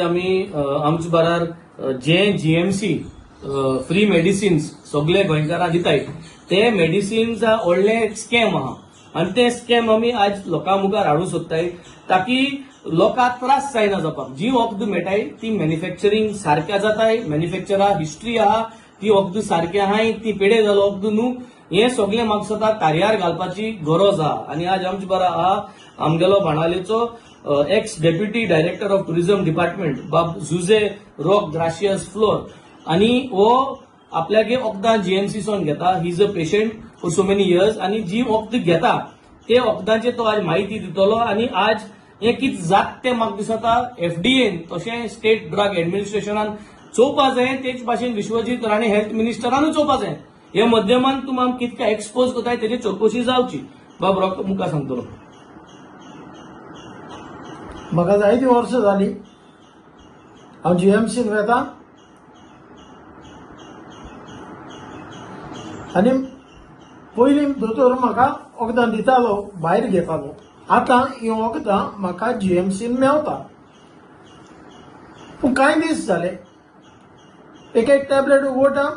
आम्ही आमच्या बरार जे जीएमसी फ्री मेडिसिन्स सगळे गोंयकारांक दिताय ते मेडिसिन्स व्हडले स्कॅम आहा आणि ते स्कॅम आम्ही आज लोकां मुखार हाडूंक सोदताय ताकी लोकांक त्रास जायना जावपाक। जी वखद मेळटाय ती मॅन्युफॅक्चरिंग सारक्या जाताय, मॅन्युफॅक्चरा हिस्ट्री आहा, ती वखद सारकी आहाय, ती पेढे जालो वखद न्हू, हे सगळे म्हाका स्वता कार्यार घालपाची गरज आहा। आणि आज आमच्या बरा आहा आमगेलो बाणावलेचो ex deputy director of tourism department Bab Jose rock Gracias floor आणि वो आपल्यागे वखदां जीएमसी सोन घेता। He is a patient for so many years आणि जी वखद घेता ते वखदांचे तो आज माहिती दितलो आणि आज हे कित जात ते म्हाका दिसता एफडीएन तशें स्टेट ड्रग एडमिनिस्ट्रेशनान चोवपा जाय, तेच भाशेन विश्वजीत राणे हेल्थ मिनिस्टरानूय चोवपा जाय। हे माध्यमान तुम कितके एक्सपोज करताय तेची चौकशी जावची। बाब रॉक मुखार सांगतलो। म्हाका जायती वर्सां जाली हांव जीएमसीन वेता आनी पयलीं दोतोर म्हाका वखदां दितालो, भायर घेतालो। आतां ही वखदां म्हाका जीएमसीन मेवता, पूण कांय दीस जाले एक टॅबलेट उगवटा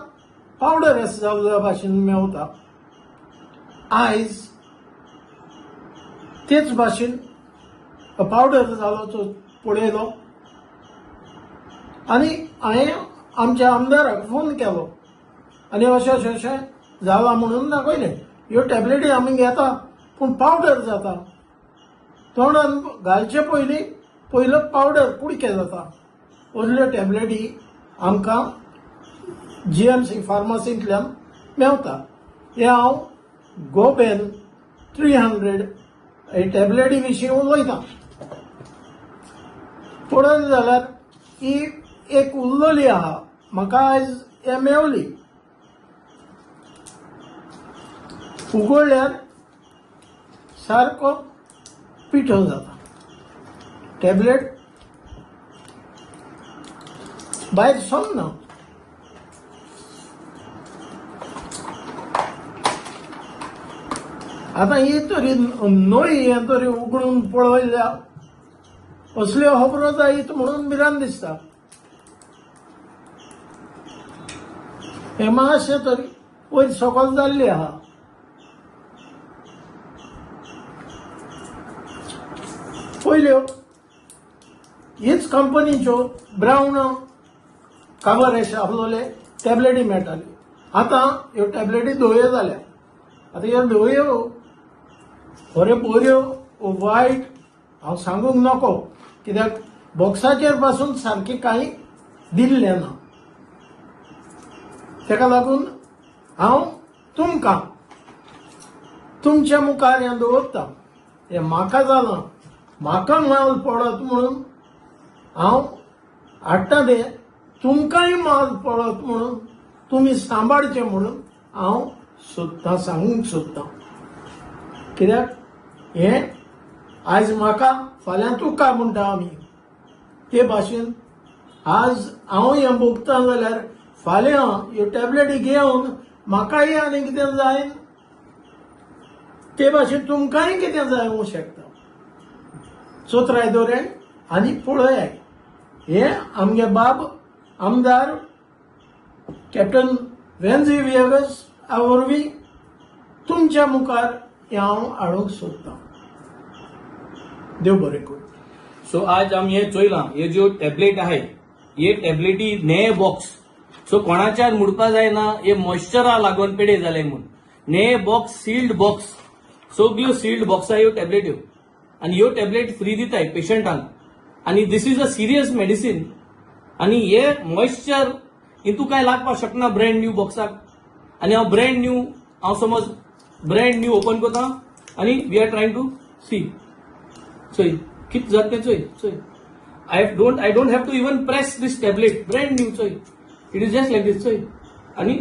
पावडर जाल्या भाशेन मेवता। आयज तेच भाशेन पावडर जालो तो पळयलो आनी हांवें आमच्या आमदाराक फोन केलो आनी अशें जाला म्हणून दाखयलें। ह्यो टॅबलेटी आमी घेता पूण पावडर जाता, तोंडान घालचे पयलो पावडर कुडके जाता। असल्यो टॅबलेटी आमकां जीएमसी फार्मासींतल्यान मेवता। हे हांव गोबेन 300 हे टॅबलेटी विशीं उलयतां। पळयलें जाल्यार ही एक उरलेली आहा, म्हाका आयज हे मेवली। उगडल्यार सारको पिठो जाता, टॅबलेट भायर सोमना। आतां ही तरी नोय हे तरी उगडून पळयल्या असल्यो खबरो जायत म्हणून भिरांत दिसता। हे मातशें तरी वयर सकयल जाल्ली आहा। पयल्यो हीच कंपनीच्यो ब्रावन काबर आसलोले टॅबलेटी मेळटाली। आतां ह्यो टॅबलेटी धव्यो जाल्या। आतां ह्यो धव्यो खऱ्यो बऱ्यो वायट हांव सांगूंक नको, कित्याक बॉक्साचेर पासून सारकी कांय दिल्लें ना। तेका लागून हांव तुमकां तुमच्या मुखार हें दवरता। हें म्हाका जालां, म्हाका माल पडत म्हणून हांव हाडटा तें तुमकांय माल पडत म्हणून तुमी सांबाळचें म्हणून हांव सोदतां, सांगूंक सोदतां। कित्याक हें आज म्हाका फाल्यां तुका म्हणटा आमी, ते भाशेन आज हांव हें भोगतां जाल्यार फाल्यां ह्यो टॅबलेटी घेवन म्हाकाय आनी कितें जायन ते भाशेन तुमकांय कितें जावंक शकता। चोत्राय दोरेन आनी पळयाय। हे आमगे बाब आमदार कॅप्टन वेन्झी विएगस वरवीं तुमच्या मुखार हें हांव हाडूंक सोदतां। देव बरें करूं। सो आज आम्ही हे चोयलां, हे ज्यो टॅबलेट आहाय हे टॅबलेटी नये बॉक्स, सो कोणाच्यार मुडपा जायना हे मॉइश्चरा लागून पेढे जाले म्हणून। नये बॉक्स, सील्ड बॉक्स, सगळ्यो सील्ड बॉक्स ह्यो टॅबलेट्यो आणि ह्यो टॅबलेट फ्री दिताय पेशंटांक। आणि दिस इज अ सिरियस मेडिसिन आणि हे मॉइश्चर हितू काय लागपाक शकना ब्रँड न्यू बॉक्साक। आणि हांव ब्रँड न्यू हांव समज ब्रँड न्यू ओपन करता आणि we are trying to see चोय कित जात तें चोय। I don't have to even press this tablet, brand new चोय। It is just like this चोय आणि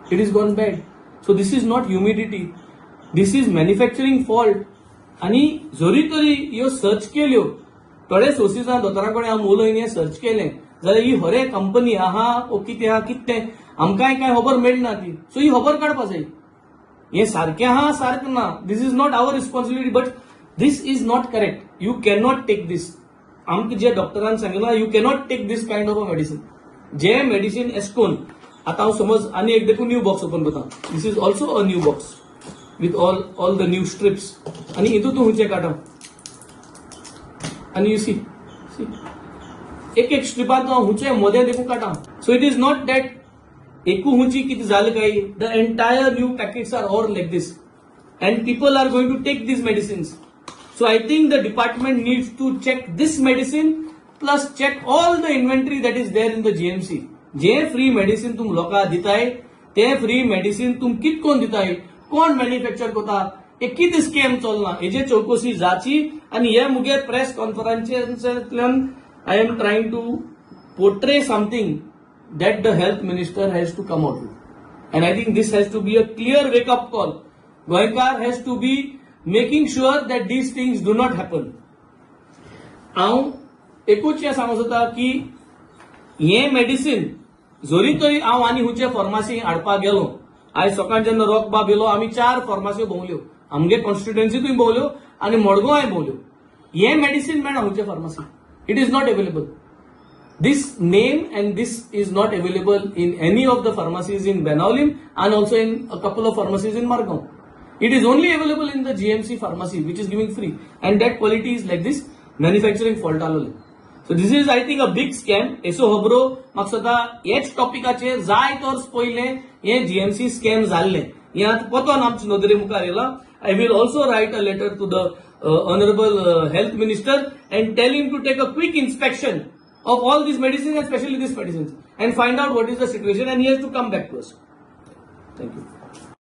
it is gone bad. So this is not humidity, this is manufacturing fault. आणि जरी तरी ह्यो सर्च केल्यो थोडे सोर्सिसां दोतोरांकडे हांव उलयन हें सर्च केलें जाल्यार ही खरे कंपनी आहा ओ कितें आहा कितें आमकांय कांय खबर मेळना ती। सो ही खबर काडपा जाय। हे सारकें आहा सारकें ना, this is not our responsibility, but this is not correct. You cannot take this. आमकां जे डॉक्टरान सांगितलं you cannot take this kind of a medicine. जे मेडिसिन एश कोन आता हांव समज आनी एक देखून न्यू बॉक्स ओपन करता. This is also a new box with all the new strips आनी हितून तूं हुंचे काडा आनी यू सी एक एक स्ट्रिपार तूं हुंचे मदें देखून काडा. So it is not that एकू हुंची कितें जालें काय. The entire new packets are all like this and people are going to take these medicines. So I think the department needs to check this medicine plus check all the inventory that is there in the GMC. जे free medicine तुम लोकां दिताय ते free medicine तुम कितकोन दिताय, कोण manufacture करता, हे कितें scam चलना हेजे चौकशी जाची. आनी हे मुगे प्रेस कॉन्फरन्सांतल्यान I am trying to portray something that the health minister has to come out with. And I think this has to be a clear wake up call. Goenkar has to be making sure that these things do not happen. हांव एकूच हें सांगूंक सोदता की हें medicine जरी तरी हांव आनी हुंचे फार्मासी हाडपाक गेलो. आयज सकाळ जेन्ना रॉक बाब येलो आमी 4 फार्मास्यो भोंवल्यो. आमगे कॉन्स्टिट्युएन्सीतूय भोंवल्यो आनी मडगांवाय भोंवल्यो. हें मेडिसीन मेळना हुंचे pharmacy. It is not available. This name and this is not available in any of the pharmacies in Benaulim and also in a couple of pharmacies in Margao. It is only available in the GMC pharmacy which is giving free and that quality is like this manufacturing fault alone. So this is I think a big scam. Eso hobro म्हाका सदा हेच टॉपिकाचेर जाय तर पयले हे GMC scam जाल्ले. हे आतां पतोन आमचे नदरे मुखार येला. I will also write a letter to the honorable health minister and tell him to take a quick inspection of all these medicines, especially these medicines, and find out what is the situation, and he has to come back to us. Thank you.